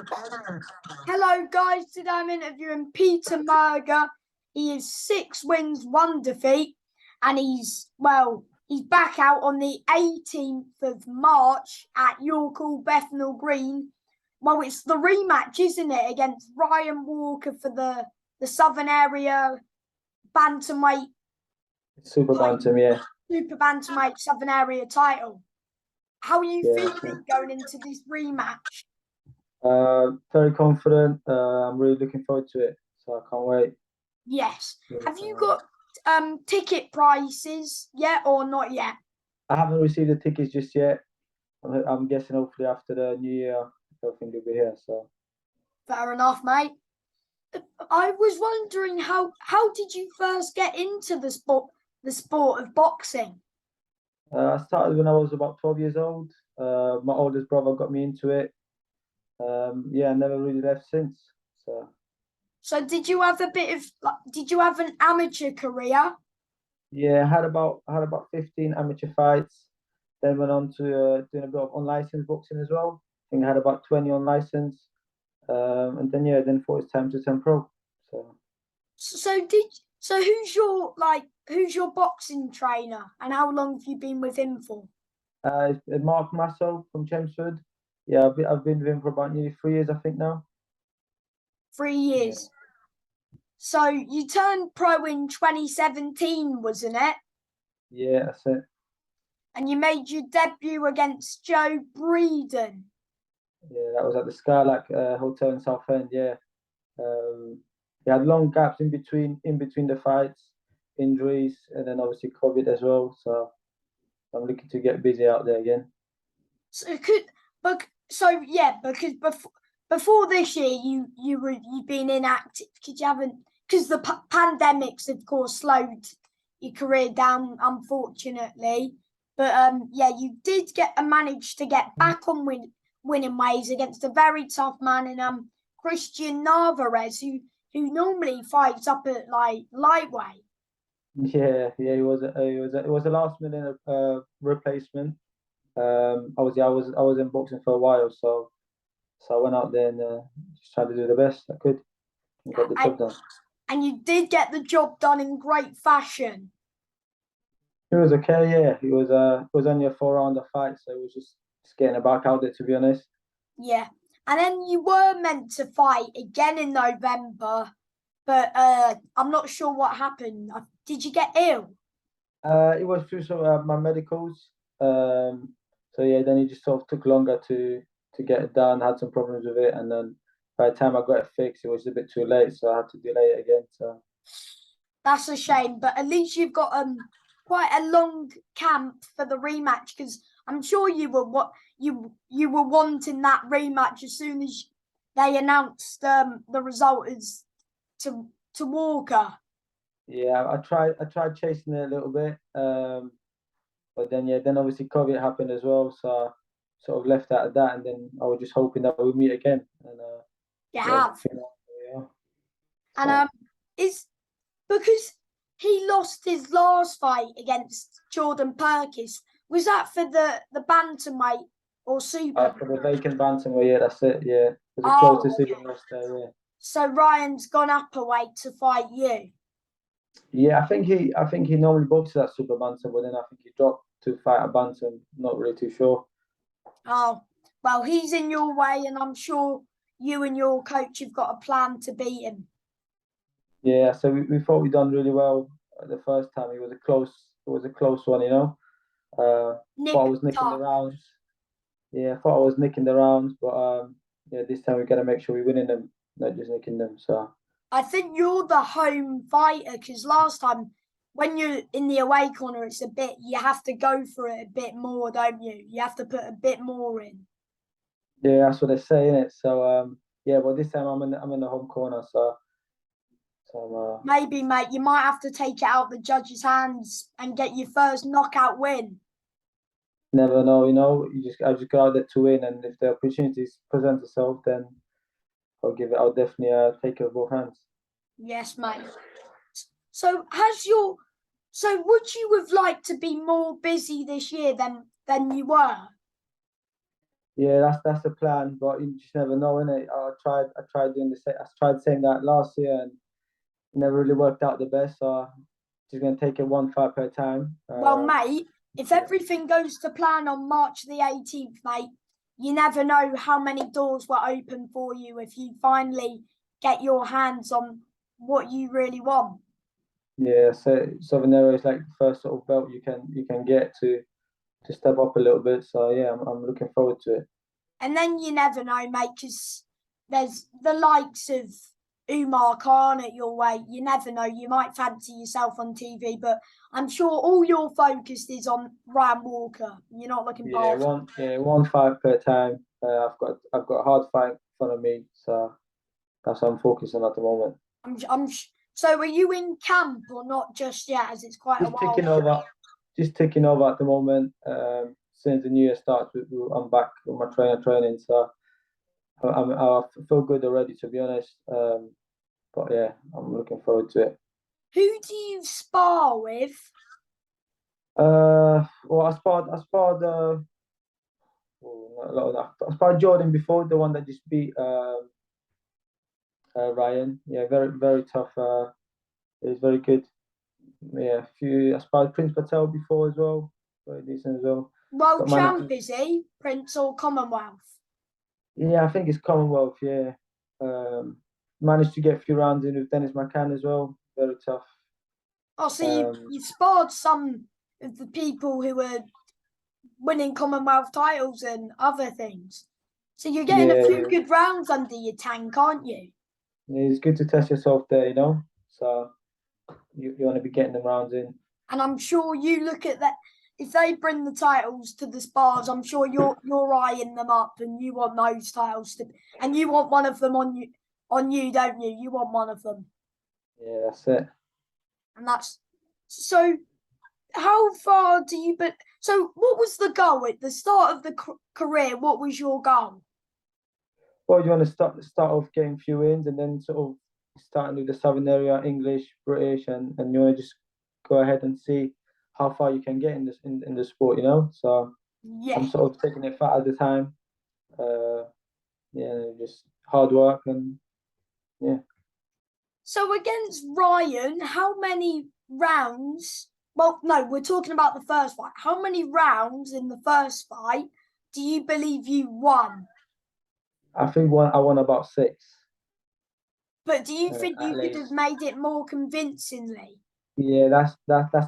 Hello, guys. Today I'm interviewing Piotr Mirga. He is 6 wins, 1 defeat, and he's back out on the 18th of March at York Hall, Bethnal Green. Well, it's the rematch, isn't it, against Ryan Walker for the Southern Area bantamweight, Super bantam, yeah. super bantamweight Southern Area title. How are you Yeah. feeling going into this rematch? Very confident. I'm really looking forward to it. So I can't wait. Yes. Yeah. Have you got ticket prices yet or not yet? I haven't received the tickets just yet. I'm guessing hopefully after the new year, everything will be here. So Fair enough, mate. I was wondering how did you first get into the sport of boxing? I started when I was about 12 years old. My oldest brother got me into it. Yeah, I never really left since. So So did you have did you have an amateur career? yeah, I had about 15 amateur fights. Then went on to doing a bit of unlicensed boxing as well. I think I had about 20 on license. And then yeah, then thought it's time to turn pro. So So did so who's your boxing trainer and how long have you been with him for? Mark Masso from Chelmsford. Yeah, I've been with him for about nearly 3 years, I think now. 3 years. Yeah, So you turned pro in 2017, wasn't it? yeah, that's it. And you made your debut against Joe Breeden. Yeah, that was at the Skylark Hotel in Southend. Yeah, we had long gaps in between the fights, injuries, and then obviously COVID as well. So I'm looking to get busy out there again. So because before this year you've been inactive because you haven't because the pandemics of course slowed your career down unfortunately. But yeah, you did get manage to get back on winning ways against a very tough man in Christian Navarez who normally fights up at like lightweight. Yeah, it was a last minute replacement. I was in boxing for a while, so I went out there and just tried to do the best I could and got the and job done. and you did get the job done in great fashion. It was okay, yeah. It was only a 4 rounder fight, so it was just getting a back out there to be honest. Yeah. And then you were meant to fight again in November, but I'm not sure what happened. Did you get ill? It was through sort of my medicals. So yeah, then it just sort of took longer to get it done. Had some problems with it, and then by the time I got it fixed, it was a bit too late, so I had to delay it again. So That's a shame, but at least you've got quite a long camp for the rematch because I'm sure you were wanting that rematch as soon as they announced the result is to Walker. yeah, I tried chasing it a little bit, but then yeah, then obviously COVID happened as well, so I sort of left out of that, and then I was just hoping that we'd meet again, and You yeah, have. yeah. And So is because he lost his last fight against Jordan Perkis. Was that for the bantamweight or super? for the vacant bantamweight, yeah, that's it. Yeah, it was a close Oh, decision lost there. Yeah, so Ryan's gone up a weight to fight you. yeah. I think he normally boxes at super bantam, but then I think he dropped to fight at bantam. Not really too sure. Oh, well, he's in your way, and I'm sure you and your coach have got a plan to beat him. Yeah, so we thought we done really well the first time. It was a close one, you know. Thought I Nick was nicking the Tuck. rounds. Yeah, I thought I was nicking the rounds, but yeah, this time we got to make sure we're winning them, not just nicking them. So I think you're the home fighter because last time when you're in the away corner, it's a bit you have to go for it a bit more, don't you? You have to put a bit more in. yeah, that's what they're saying it. So yeah, but this time I'm in the home corner, so Maybe, mate, you might have to take it out the judge's hands and get your first knockout win. never know, you know. I just go out there to win, and if the opportunities present itself, then I'll give it. I'll definitely take it with both hands. Yes, mate. So would you have liked to be more busy this year than you were? Yeah, that's the plan, but you just never know, innit? I tried doing I tried saying that last year and it never really worked out the best. So just gonna take it one fight per time. Well, mate, if everything goes to plan on March the 18th, mate, you never know how many doors will open for you if you finally get your hands on what you really want. Yeah, so Southern Area is like the first sort of belt you can get to step up a little bit. So yeah, I'm looking forward to it. And then you never know, mate, because there's the likes of Umar Khan at your weight. You never know. You might fancy yourself on TV, but I'm sure all your focus is on Ryan Walker. You're not looking past. One fight per time. I've got a hard fight in front of me, so that's what I'm focusing on at the moment. So are you in camp or not just yet, as it's quite a Just while? ticking over, just ticking over at the moment. Since the new year starts, I'm back with my training, so I feel good already, to be honest. But yeah, I'm looking forward to it. Who do you spar with? Well, I sparred not a lot of that. I sparred Jordan before, the one that just beat Ryan. Yeah, very tough. It was very good. Yeah, I sparred Prince Patel before as well. Very decent as well. World But man, champ, is he? Prince or Commonwealth? yeah, I think it's Commonwealth. Yeah, um, managed to get a few rounds in with Dennis McCann as well. Very tough. Oh, so Um, you've sparred some of the people who were winning Commonwealth titles and other things. So you're getting a yeah, few good rounds under your tank, aren't you? it's good to test yourself there, you know. So you want to be getting them rounds in. And I'm sure you look at that. If they bring the titles to the spars, I'm sure you're eyeing them up, and you want those titles to, and you want one of them on you, don't you? You want one of them, Yeah, that's it. and that's so. How far do you? But so, what was the goal at the start of the career? What was your goal? Well, you want to start off getting a few wins, and then sort of starting with the Southern area, English, British, and you want to just go ahead and see how far you can get in in the sport, you know. So I'm Yeah. sort of taking it fat at the time. Uh, yeah, just hard work and yeah. So against Ryan, how many rounds? Well, no, we're talking about the first fight. How many rounds in the first fight do you believe you won? I think I won about six, But do you think at you could have least. made it more convincingly? Yeah, that's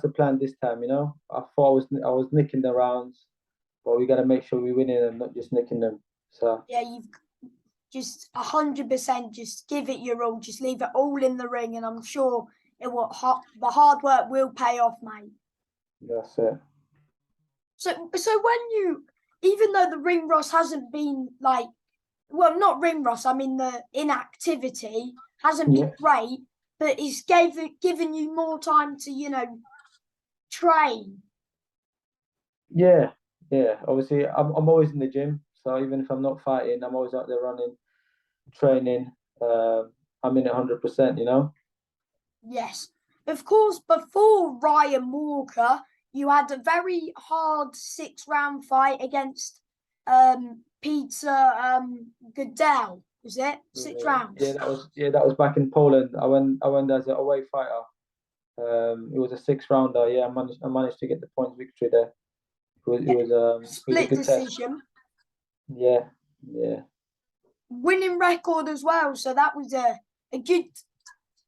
the plan this time, you know. I thought I was nicking the rounds, but we got to make sure we win it and not just nicking them. So Yeah, you've just 100% just give it your all, just leave it all in the ring, and I'm sure it will. The hard work will pay off, mate. that's it. So when you, even though the ring rust hasn't been like, well, not ring rust, I mean the inactivity hasn't been Yeah, great, but it's given you more time to train. yeah, yeah. Obviously, I'm always in the gym, so even if I'm not fighting, I'm always out there running, training. I'm in it 100%, you know. Yes, of course. Before Ryan Walker, you had a very hard 6 round fight against Peter Goodell. Was it six Yeah, rounds? that was back in Poland. I went as an away fighter. It was a six rounder. Yeah, I managed to get the points victory there. Yeah. It was a Split good test. decision, Yeah, yeah, winning record as well. So that was a good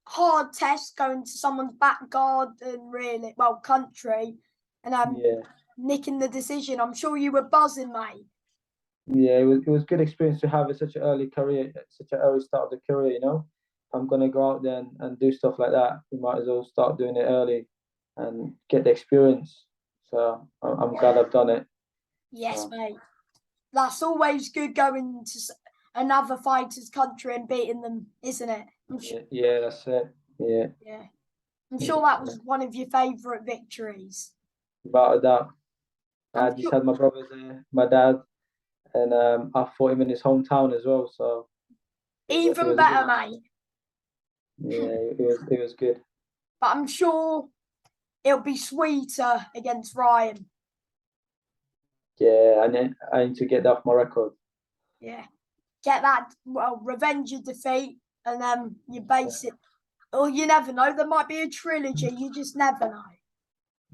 hard test going to someone's back garden, really, well, country, and yeah, nicking the decision. I'm sure you were buzzing, mate. yeah. It was good experience to have at such an early career, such an early start of the career. You know, if I'm gonna go out there and do stuff like that, we might as well start doing it early and get the experience. So I'm glad I've done it. Yes, So mate. That's always good going to another fighter's country and beating them, isn't it? yeah, yeah, that's it. Yeah, Yeah, I'm sure that was one of your favourite victories. without a doubt. I I'm just sure had my brothers there, my dad, and I fought him in his hometown as well. So it even was a good. better, mate. Yeah, it was good. But I'm sure it'll be sweeter against Ryan. Yeah, I need to get that off my record. Yeah, get that. Well, revenge your defeat, and then you base it. Or you never know. There might be a trilogy. You just never know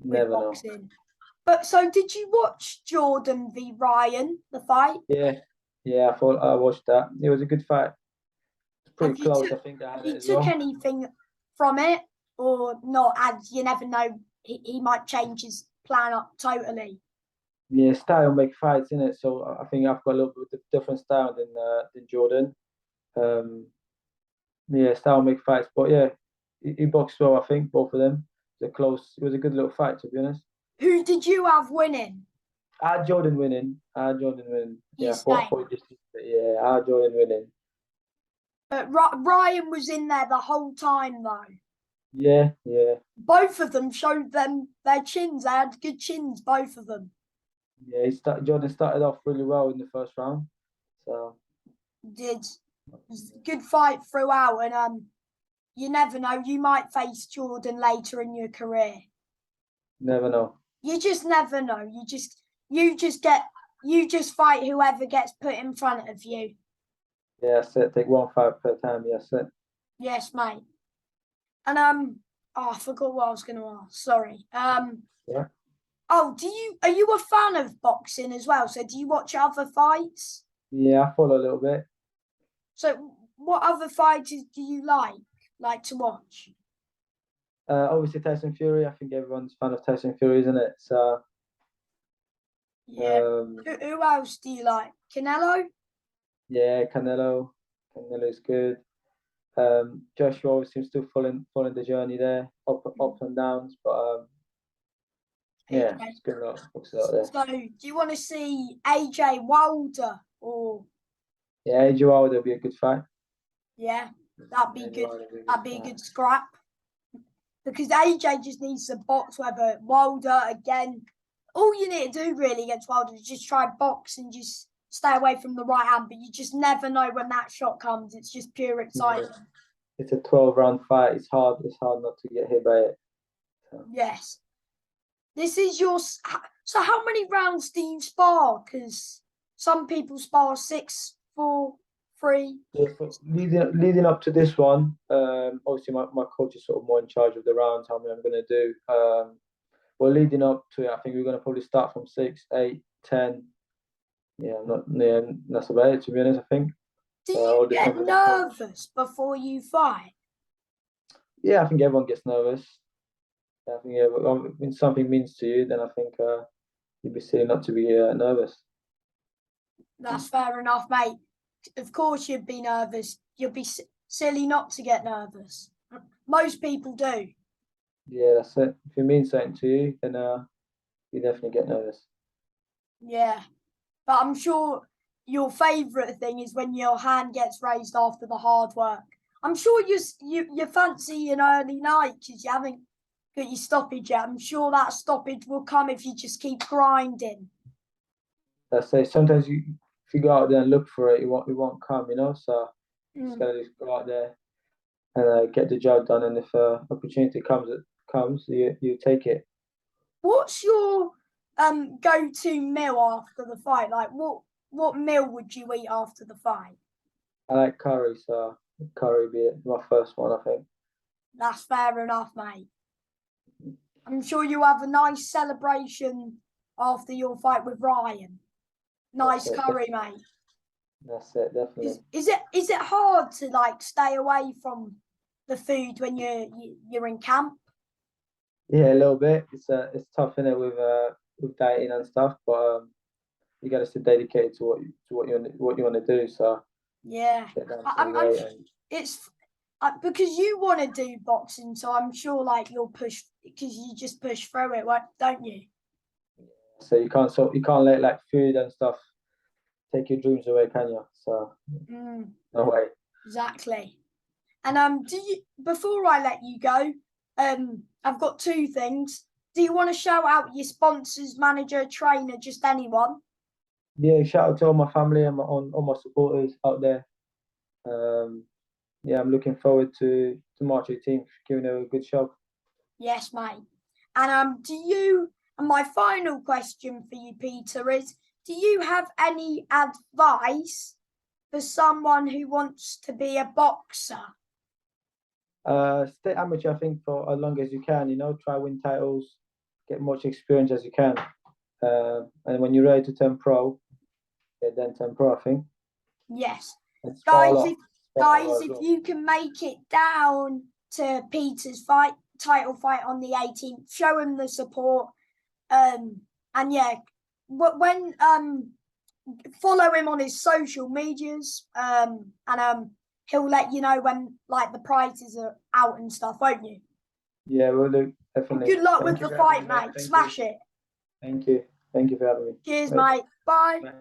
with Never know. boxing. But so, did you watch Jordan v Ryan, the fight? Yeah, yeah. I watched that. It was a good fight. It's Have pretty close. I think I have had it you as took well. anything from it or not? As you never know, he might change his plan up totally. Yeah, style make fights in it. So I think I've got a little bit of different style than Jordan. Um, yeah, style make fights, but yeah, he boxed well. I think both of them. It was a close. It was a good little fight, to be honest. Who did you have winning? I had Jordan winning. I had Jordan winning. You Yeah, I saying? thought just yeah, I had Jordan winning. But Ryan was in there the whole time though. Yeah, yeah, Both of them showed them their chins. They had good chins, both of them yeah. Jordan started off really well in the first round. So did. It was a good fight throughout, and you never know. You might face Jordan later in your career. never know. You just never know. You just fight whoever gets put in front of you. Yeah, that's it. Take one fight per time. Yeah, that's it. Yes, mate. And oh, I forgot what I was going to ask. Sorry. Yeah, Oh, are you a fan of boxing as well? So do you watch other fights? yeah. I follow a little bit. So what other fighters do you like to watch? Obviously Tyson Fury. I think everyone's a fan of Tyson Fury, isn't it? So Yeah. um, Who else do you like? Canelo? yeah, Canelo. Canelo's good. Joshua obviously still following the journey there, up and downs, but yeah, Okay. it's good a lot of boxes out there. So do you want to see AJ Wilder or Yeah, AJ Wilder will be a good fight. yeah, that'd be AJ good. Wilder will be a good That'd be a fight. good scrap. Because AJ just needs to box whether Wilder again. All you need to do really against Wilder is just try box and just stay away from the right hand, but you just never know when that shot comes. It's just pure Yeah. excitement. It's a 12 round fight. It's hard. It's hard not to get hit by it. So, Yes. This is your. So, how many rounds do you spar? Because some people spar 6, 4, 3. yeah, so leading up to this one, obviously my coach is sort of more in charge of the rounds, how many I'm gonna do. Well, leading up to it, I think we're gonna probably start from 6, 8, 10. Yeah, I'm not. Yeah, that's about it. To be honest, I think. Do So you all get depends on the coach. nervous before you fight? Yeah, I think everyone gets nervous. I think yeah, when something means to you, then I think you'd be silly not to be nervous. That's fair enough, mate. Of course, you'd be nervous. You'd be silly not to get nervous. Most people do. Yeah, that's it. If it means something to you, then you definitely get nervous. Yeah. But I'm sure your favourite thing is when your hand gets raised after the hard work. I'm sure you fancy an early night because you haven't got your stoppage yet. I'm sure that stoppage will come if you just keep grinding. That's it. Sometimes if you go out there and look for it, it won't come. So you just Mm. gotta just go out there and get the job done. And if opportunity comes, it comes. You take it. What's your go-to meal after the fight? Like what meal would you eat after the fight? I like curry, so curry be my first one. I think. That's fair enough, mate. I'm sure you have a nice celebration after your fight with Ryan. That's Nice it. curry, mate. That's it. Definitely. Is it hard to like stay away from the food when you're in camp? Yeah, a little bit. It's tough in it with dieting and stuff, but you got to stay dedicated to what you want to do. So Yeah, get down some I'm weight and it's because you want to do boxing, so I'm sure like you'll push because you just push through it, don't you? so you can't let like food and stuff take your dreams away, can you? So Mm, no way. exactly. And do you before I let you go, I've got two things. Do you want to shout out your sponsors, manager, trainer, just anyone? Yeah, shout out to all my family and all my supporters out there. Um, yeah, I'm looking forward to March 18th, giving it a good show. Yes, mate. And do you And my final question for you, Peter, is: do you have any advice for someone who wants to be a boxer? Stay amateur, I think, for as long as you can. You know, try win titles, get much experience as you can, and when you're ready to turn pro, then turn pro. I think. Yes, And guys, if you can make it down to Peter's title fight on the 18th, show him the support. And yeah, when follow him on his social medias, and he'll let you know when like the prizes are out and stuff, won't you? Yeah, we'll do, definitely. Well, good luck with the fight, mate. Smash it. Thank you. Thank you for having me. Cheers, mate. Bye. Bye.